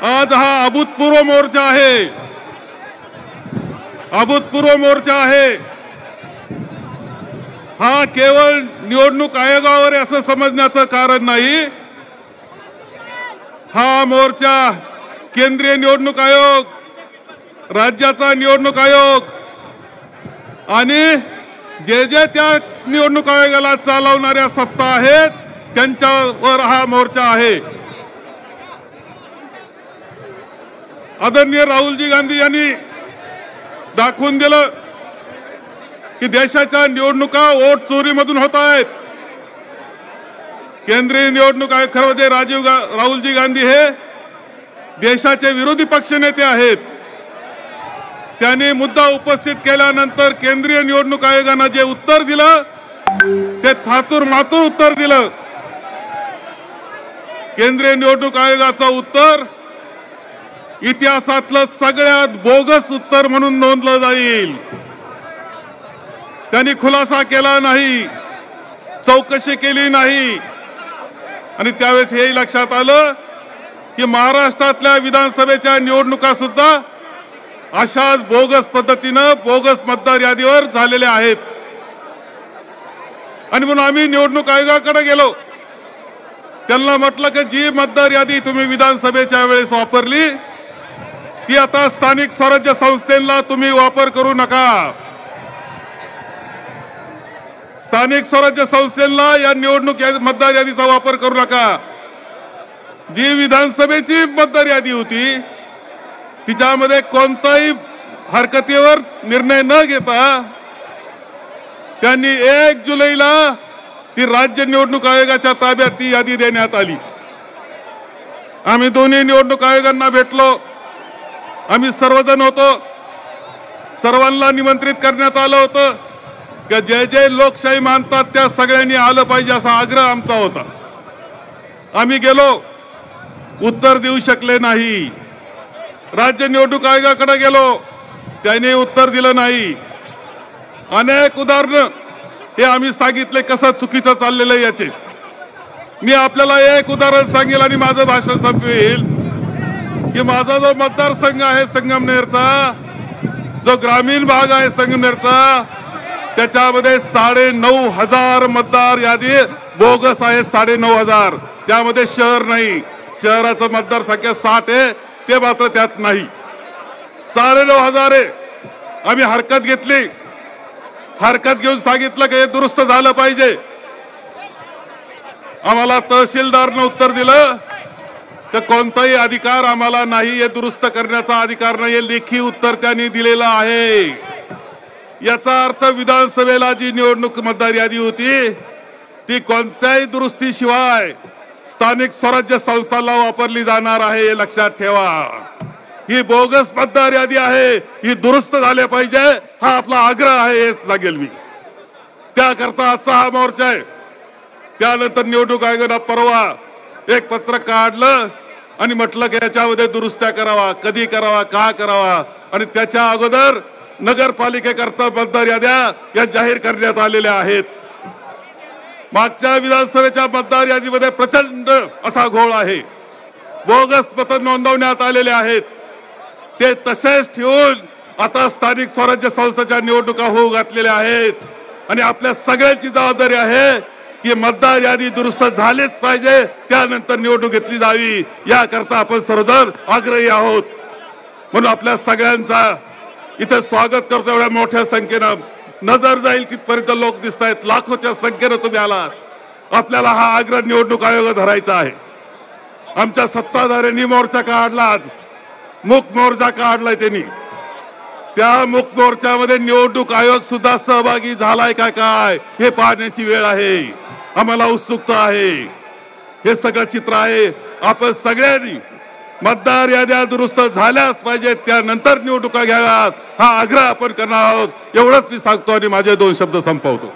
आज हा अभूतपूर्व मोर्चा आहे, अभूतपूर्व मोर्चा आहे। हा केवळ निवडणूक आयोगावर असं समजण्याचं कारण नाही। हा मोर्चा केंद्रीय निवडणूक आयोग, राज्याचा निवडणूक आयोग आणि जे जे त्या निवडणूक आयोगाला चालवणाऱ्या सत्ता आहेत त्यांच्यावर हा मोर्चा आहे। आदरणीय राहुलजी गांधी यांनी दाखवून दिलं की देशाच्या निवडणुका वोट चोरीमधून होत आहेत। केंद्रीय निवडणूक आयोग खरं म्हणजे राहुलजी गांधी हे देशाचे विरोधी पक्षनेते आहेत। त्यांनी मुद्दा उपस्थित केल्यानंतर केंद्रीय निवडणूक आयोगाने जे उत्तर दिलं ते थातूर मातूर उत्तर दिलं। केंद्रीय निवडणूक आयोगाचं उत्तर इतिहासातलं सगळ्यात बोगस उत्तर म्हणून नोंदलं जाईल। त्यांनी खुलासा केला नाही, चौकशी केली नाही आणि त्यावेळेस हे लक्षात आलं की महाराष्ट्रातल्या विधानसभेच्या निवडणुका सुद्धा अशाच बोगस पद्धतीनं बोगस मतदार यादीवर झालेल्या आहेत। आणि म्हणून आम्ही निवडणूक आयोगाकडे गेलो, त्यांना म्हटलं की जी मतदार यादी तुम्ही विधानसभेच्या वेळेस वापरली ती आता स्थानिक स्वराज्य संस्थेला तुम्ही वापर करू नका। स्थानिक स्वराज्य संस्थेला या निवडणूक मतदार यादीचा वापर करू नका। जी विधानसभेची मतदार यादी होती तिच्यामध्ये कोणताही हरकतीवर निर्णय न घेता त्यांनी 1 जुलैला ती राज्य निवडणूक आयोगाच्या ताब्यात ती यादी देण्यात आली। आम्ही दोन्ही निवडणूक आयोगांना भेटलो, आम्ही सर्वजण होतो, सर्वांना निमंत्रित करण्यात आलं होतं की जे जे लोकशाही मानतात त्या सगळ्यांनी आलं पाहिजे असा आग्रह आमचा होता। आम्ही गेलो, उत्तर देऊ शकले नाही। राज्य निवडणूक आयोगाकडे गेलो, त्यांनी उत्तर दिलं नाही। अनेक उदाहरणं हे आम्ही सांगितले कसं चुकीचं चाललेलं याचे। मी आपल्याला एक उदाहरण सांगेल आणि माझं भाषण संपवेल की माझा जो मतदारसंघ आहे संगमनेरचा, जो ग्रामीण भाग आहे संगमनेरचा, त्याच्यामध्ये 9,500 मतदार यादी बोगस आहे। 9,500 त्यामध्ये शहर नाही, शहराचं मतदारसंख्या 60 आहे, ते मात्र त्यात नाही। 9,500 आहे। आम्ही हरकत घेतली, हरकत घेऊन सांगितलं की हे दुरुस्त झालं पाहिजे। आम्हाला तहसीलदारने उत्तर दिलं की कोणताही अधिकार आम्हाला नाही, हे दुरुस्त करण्याचा अधिकार नाही, हे लेखी उत्तर त्यांनी दिलेलं आहे। याचा अर्थ विधानसभेला जी निवडणूक मतदार यादी होती ती कोणत्याही दुरुस्तीशिवाय स्थानिक स्वराज्य संस्थांना वापरली जाणार आहे, हे लक्षात ठेवा। ही बोगस मतदार यादी आहे, ही दुरुस्त झाली पाहिजे, हा आपला आग्रह आहे, हेच सांगेल मी। त्याकरता आजचा हा मोर्चा आहे। त्यानंतर निवडणूक आयोगाने परवा एक पत्र काढलं आणि म्हटलं की याच्यामध्ये दुरुस्त्या करावा, कधी करावा, का करावा आणि त्याच्या अगोदर नगरपालिकेकरता मतदार याद्या या जाहीर करण्यात आलेल्या आहेत। मागच्या विधानसभेच्या मतदार यादीमध्ये प्रचंड असा घोळ आहे, बोगस मत नोंदवण्यात आलेले आहेत। ते तसेच ठेवून आता स्थानिक स्वराज्य संस्थेच्या निवडणुका होऊ घातलेल्या आहेत आणि आपल्या सगळ्यांची जबाबदारी आहे की मतदार यादी दुरुस्त झालीच पाहिजे, त्यानंतर निवडणूक घेतली जावी, याकरता आपण सर्वजण आग्रही आहोत। म्हणून आपल्या सगळ्यांचा इथे स्वागत करतो। एवढ्या मोठ्या संख्येनं नजर जाईल तिथपर्यंत लोक दिसत आहेत, लाखोच्या संख्येनं तुम्ही आलात। आपल्याला हा आग्रह निवडणूक आयोग धरायचा आहे। आमच्या सत्ताधाऱ्यांनी मोर्चा काढला, आज मूक मोर्चा काढलाय त्यांनी। त्या मूक मोर्चामध्ये निवडणूक आयोग सुद्धा सहभागी झालाय का काय हे पाहण्याची वेळ आहे। आम्हाला उत्सुकता आहे, हे सगळं चित्र आहे। आपण सगळ्यांनी मतदार याद्या दुरुस्त झाल्याच पाहिजेत, त्यानंतर निवडणुका घ्याव्यात, हा आग्रह आपण करणार आहोत। एवढंच मी सांगतो आणि माझे 2 शब्द संपवतो।